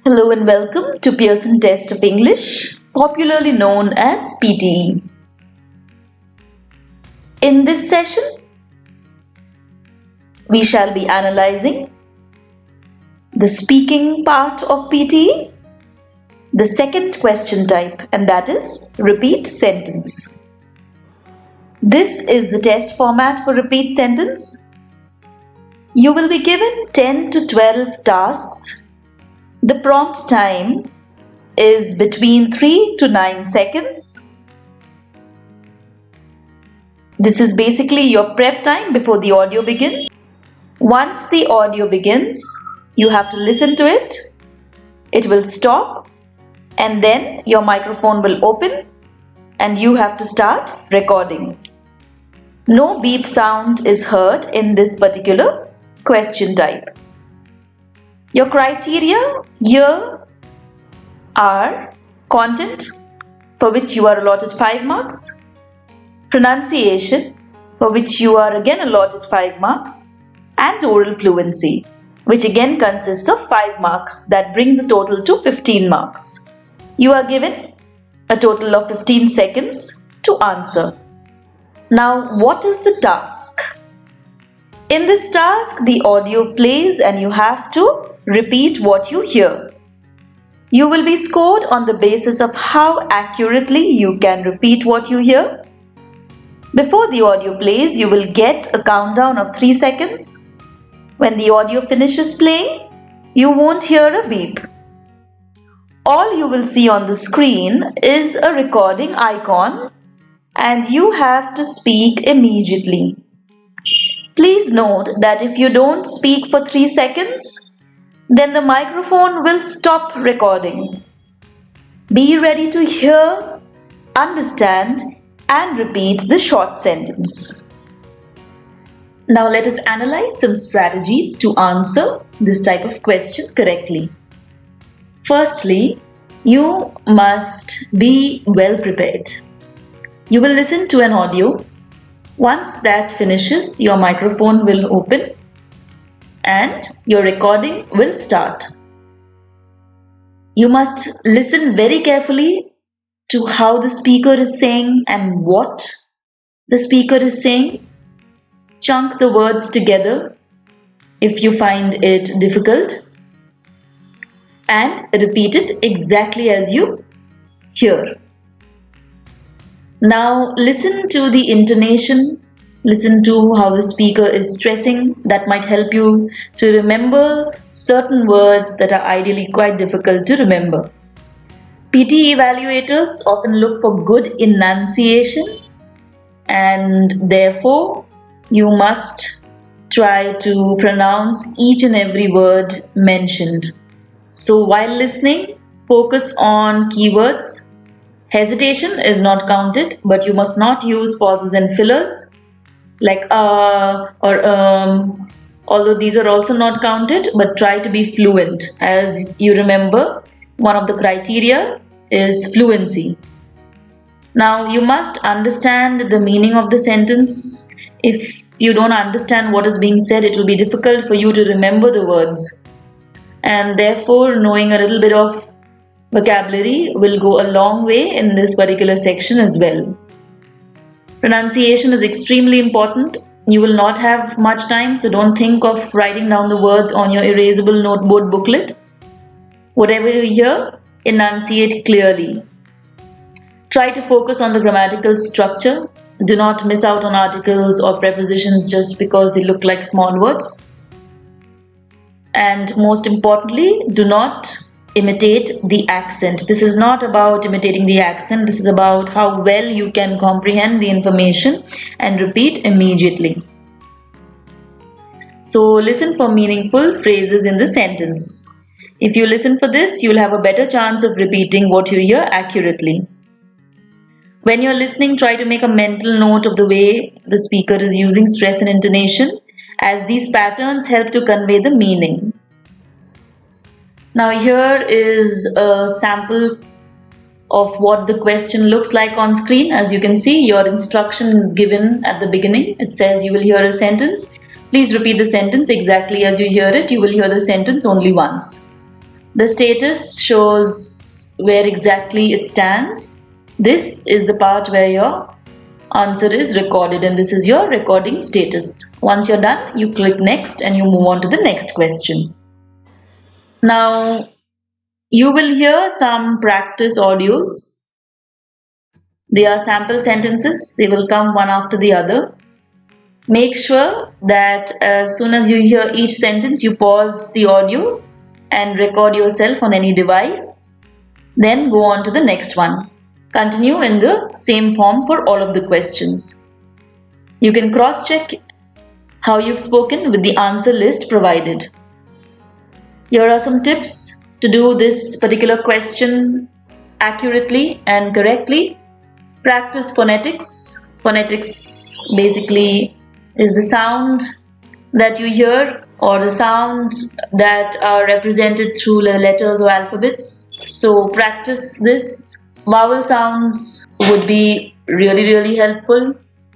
Hello and welcome to Pearson Test of English, popularly known as PTE. In this session, we shall be analyzing the speaking part of PTE, the second question type, and that is repeat sentence. This is the test format for repeat sentence. You will be given 10 to 12 tasks. The prompt time is between 3 to 9 seconds. This is basically your prep time before the audio begins. Once the audio begins, you have to listen to it. It will stop and then your microphone will open and you have to start recording. No beep sound is heard in this particular question type. Your criteria here are content, for which you are allotted 5 marks, pronunciation, for which you are again allotted 5 marks, and oral fluency, which again consists of 5 marks. That brings the total to 15 marks. You are given a total of 15 seconds to answer. Now, what is the task? In this task, the audio plays and you have to repeat what you hear. You will be scored on the basis of how accurately you can repeat what you hear. Before the audio plays, you will get a countdown of 3 seconds. When the audio finishes playing, you won't hear a beep. All you will see on the screen is a recording icon and you have to speak immediately. Please note that if you don't speak for 3 seconds, then the microphone will stop recording. Be ready to hear, understand, and repeat the short sentence. Now let us analyze some strategies to answer this type of question correctly. Firstly, you must be well prepared. You will listen to an audio. Once that finishes, your microphone will open and your recording will start. You must listen very carefully to how the speaker is saying and what the speaker is saying. Chunk the words together if you find it difficult and repeat it exactly as you hear. Now listen to the intonation. Listen to how the speaker is stressing. That might help you to remember certain words that are ideally quite difficult to remember. PT evaluators often look for good enunciation and therefore you must try to pronounce each and every word mentioned. So while listening, focus on keywords. Hesitation is not counted, but you must not use pauses and fillers like or although these are also not counted, but try to be fluent. As you remember, one of the criteria is fluency. Now you must understand the meaning of the sentence. If you don't understand what is being said, it will be difficult for you to remember the words, and therefore knowing a little bit of vocabulary will go a long way in this particular section as well. Pronunciation is extremely important. You will not have much time, so don't think of writing down the words on your erasable notebook booklet. Whatever you hear, enunciate clearly. Try to focus on the grammatical structure. Do not miss out on articles or prepositions just because they look like small words. And most importantly, do not imitate the accent. This is not about imitating the accent. This is about how well you can comprehend the information and repeat immediately. So listen for meaningful phrases in the sentence. If you listen for this, you'll have a better chance of repeating what you hear accurately. When you're listening, try to make a mental note of the way the speaker is using stress and intonation, as these patterns help to convey the meaning. Now here is a sample of what the question looks like on screen. As you can see, your instruction is given at the beginning. It says you will hear a sentence. Please repeat the sentence exactly as you hear it. You will hear the sentence only once. The status shows where exactly it stands. This is the part where your answer is recorded, and this is your recording status. Once you're done, you click next and you move on to the next question. Now, you will hear some practice audios. They are sample sentences. They will come one after the other. Make sure that as soon as you hear each sentence, you pause the audio and record yourself on any device. Then go on to the next one. Continue in the same form for all of the questions. You can cross-check how you've spoken with the answer list provided. Here are some tips to do this particular question accurately and correctly. Practice phonetics. Phonetics basically is the sound that you hear or the sounds that are represented through the letters or alphabets. So practice this. Vowel sounds would be really helpful,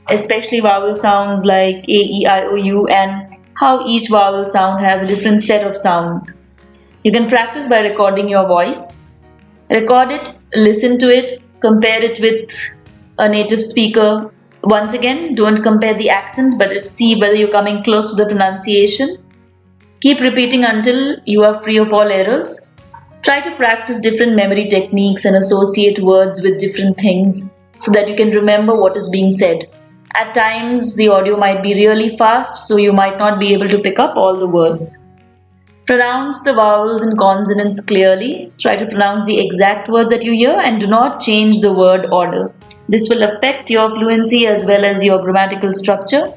especially vowel sounds like A, E, I, O, U, and how each vowel sound has a different set of sounds. You can practice by recording your voice. Record it, listen to it, compare it with a native speaker. Once again, don't compare the accent, but see whether you're coming close to the pronunciation. Keep repeating until you are free of all errors. Try to practice different memory techniques and associate words with different things so that you can remember what is being said. At times, the audio might be really fast, so you might not be able to pick up all the words. Pronounce the vowels and consonants clearly. Try to pronounce the exact words that you hear and do not change the word order. This will affect your fluency as well as your grammatical structure.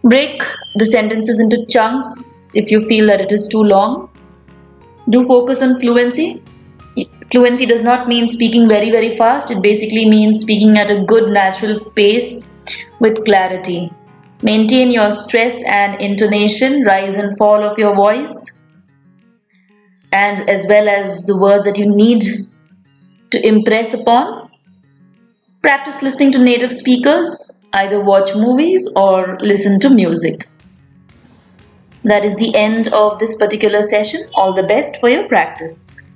Break the sentences into chunks if you feel that it is too long. Do focus on fluency. Fluency does not mean speaking very fast. It basically means speaking at a good natural pace with clarity. Maintain your stress and intonation, rise and fall of your voice, and as well as the words that you need to impress upon. Practice listening to native speakers, either watch movies or listen to music. That is the end of this particular session. All the best for your practice.